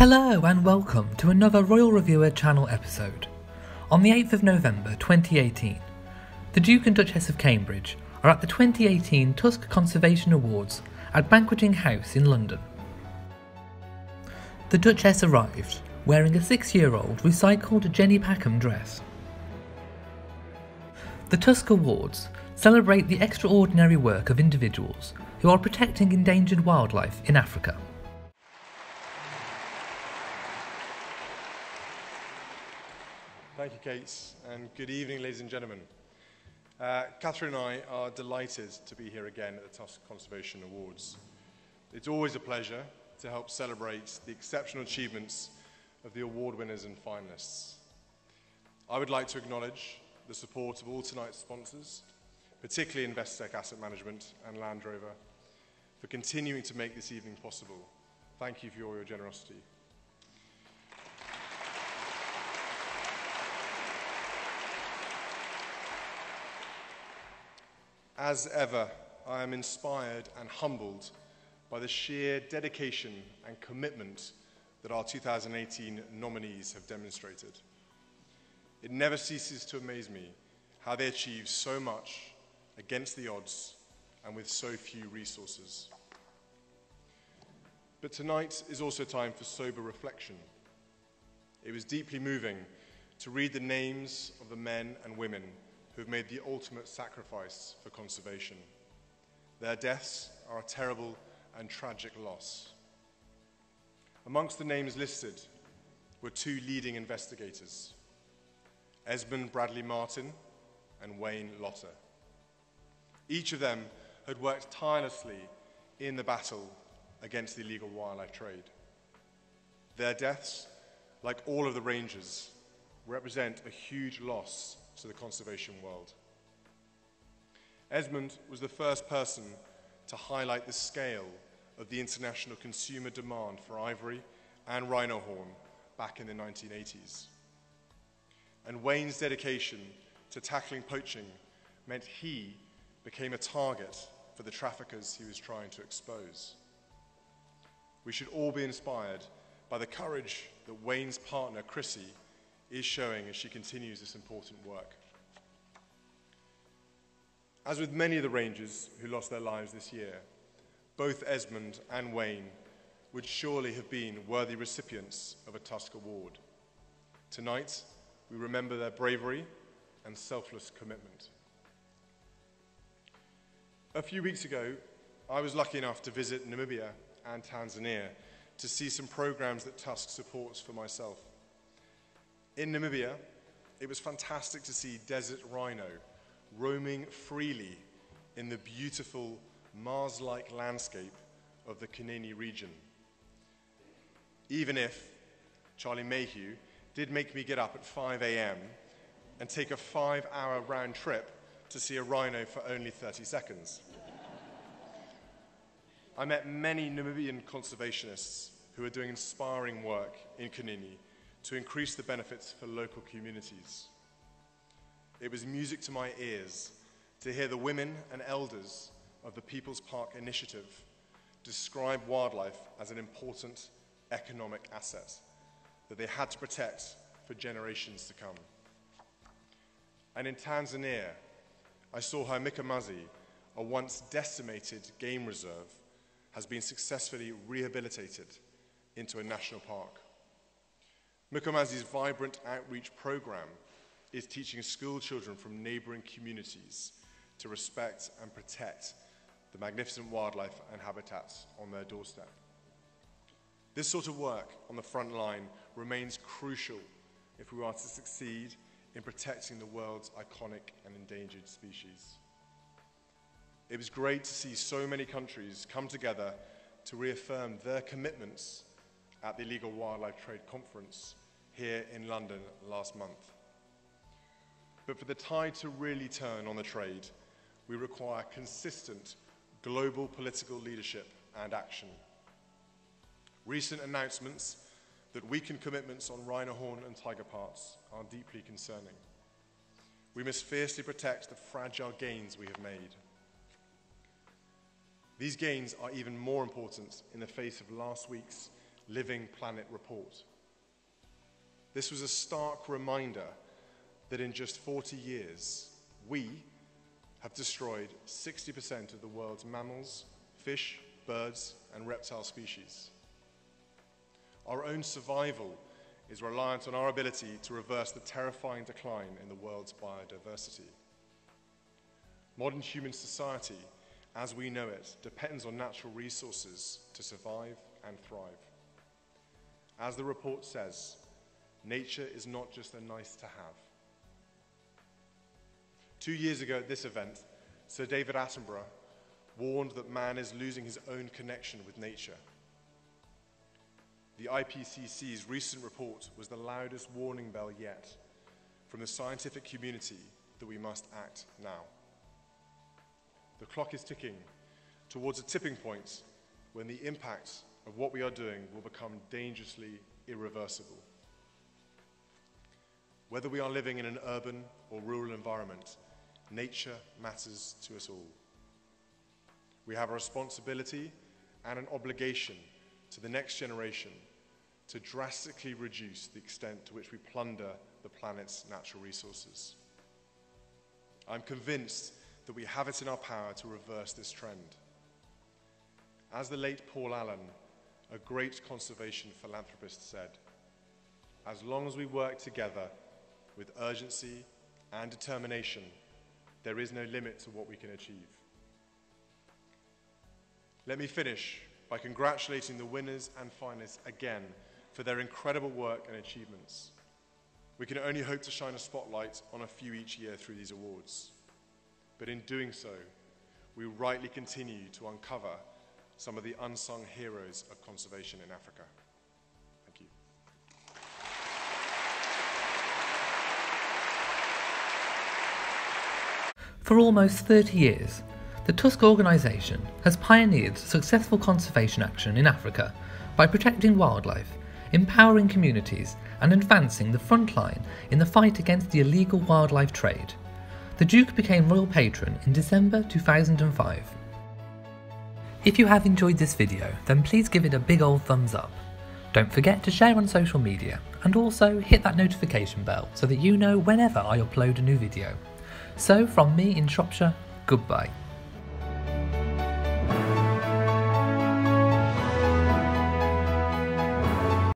Hello and welcome to another Royal Reviewer channel episode. On the 8th of November 2018, the Duke and Duchess of Cambridge are at the 2018 Tusk Conservation Awards at Banqueting House in London. The Duchess arrived wearing a 6-year-old recycled Jenny Packham dress. The Tusk Awards celebrate the extraordinary work of individuals who are protecting endangered wildlife in Africa. Thank you, Kate, and good evening, ladies and gentlemen. Catherine and I are delighted to be here again at the Tusk Conservation Awards. It's always a pleasure to help celebrate the exceptional achievements of the award winners and finalists. I would like to acknowledge the support of all tonight's sponsors, particularly Investec Asset Management and Land Rover, for continuing to make this evening possible. Thank you for all your generosity. As ever, I am inspired and humbled by the sheer dedication and commitment that our 2018 nominees have demonstrated. It never ceases to amaze me how they achieve so much against the odds and with so few resources. But tonight is also time for sober reflection. It was deeply moving to read the names of the men and women who have made the ultimate sacrifice for conservation. Their deaths are a terrible and tragic loss. Amongst the names listed were 2 leading investigators, Esmond Bradley Martin and Wayne Lotter. Each of them had worked tirelessly in the battle against the illegal wildlife trade. Their deaths, like all of the rangers, represent a huge loss to the conservation world. Esmond was the first person to highlight the scale of the international consumer demand for ivory and rhino horn back in the 1980s. And Wayne's dedication to tackling poaching meant he became a target for the traffickers he was trying to expose. We should all be inspired by the courage that Wayne's partner, Chrissy, is showing as she continues this important work. As with many of the rangers who lost their lives this year, both Esmond and Wayne would surely have been worthy recipients of a Tusk Award. Tonight, we remember their bravery and selfless commitment. A few weeks ago, I was lucky enough to visit Namibia and Tanzania to see some programs that Tusk supports for myself. In Namibia, it was fantastic to see desert rhino roaming freely in the beautiful Mars-like landscape of the Kunene region. Even if Charlie Mayhew did make me get up at 5 a.m. and take a 5-hour round trip to see a rhino for only 30 seconds. I met many Namibian conservationists who are doing inspiring work in Kunene to increase the benefits for local communities. It was music to my ears to hear the women and elders of the People's Park Initiative describe wildlife as an important economic asset that they had to protect for generations to come. And in Tanzania, I saw how Mikomazi, a once decimated game reserve, has been successfully rehabilitated into a national park. Mikomazi's vibrant outreach program is teaching school children from neighboring communities to respect and protect the magnificent wildlife and habitats on their doorstep. This sort of work on the front line remains crucial if we are to succeed in protecting the world's iconic and endangered species. It was great to see so many countries come together to reaffirm their commitments at the Illegal Wildlife Trade Conference here in London last month. But for the tide to really turn on the trade, we require consistent global political leadership and action. Recent announcements that weaken commitments on rhino horn and tiger parts are deeply concerning. We must fiercely protect the fragile gains we have made. These gains are even more important in the face of last week's Living Planet report. This was a stark reminder that in just 40 years, we have destroyed 60% of the world's mammals, fish, birds, and reptile species. Our own survival is reliant on our ability to reverse the terrifying decline in the world's biodiversity. Modern human society, as we know it, depends on natural resources to survive and thrive. As the report says, nature is not just a nice to have. 2 years ago at this event, Sir David Attenborough warned that man is losing his own connection with nature. The IPCC's recent report was the loudest warning bell yet from the scientific community that we must act now. The clock is ticking towards a tipping point when the impact of what we are doing will become dangerously irreversible. Whether we are living in an urban or rural environment, nature matters to us all. We have a responsibility and an obligation to the next generation to drastically reduce the extent to which we plunder the planet's natural resources. I'm convinced that we have it in our power to reverse this trend. As the late Paul Allen, a great conservation philanthropist, said, as long as we work together with urgency and determination, there is no limit to what we can achieve. Let me finish by congratulating the winners and finalists again for their incredible work and achievements. We can only hope to shine a spotlight on a few each year through these awards. But in doing so, we rightly continue to uncover some of the unsung heroes of conservation in Africa. Thank you. For almost 30 years, the Tusk organisation has pioneered successful conservation action in Africa by protecting wildlife, empowering communities and advancing the front line in the fight against the illegal wildlife trade. The Duke became Royal Patron in December 2005. If you have enjoyed this video, then please give it a big old thumbs up. Don't forget to share on social media and also hit that notification bell so that you know whenever I upload a new video. So from me in Shropshire, goodbye.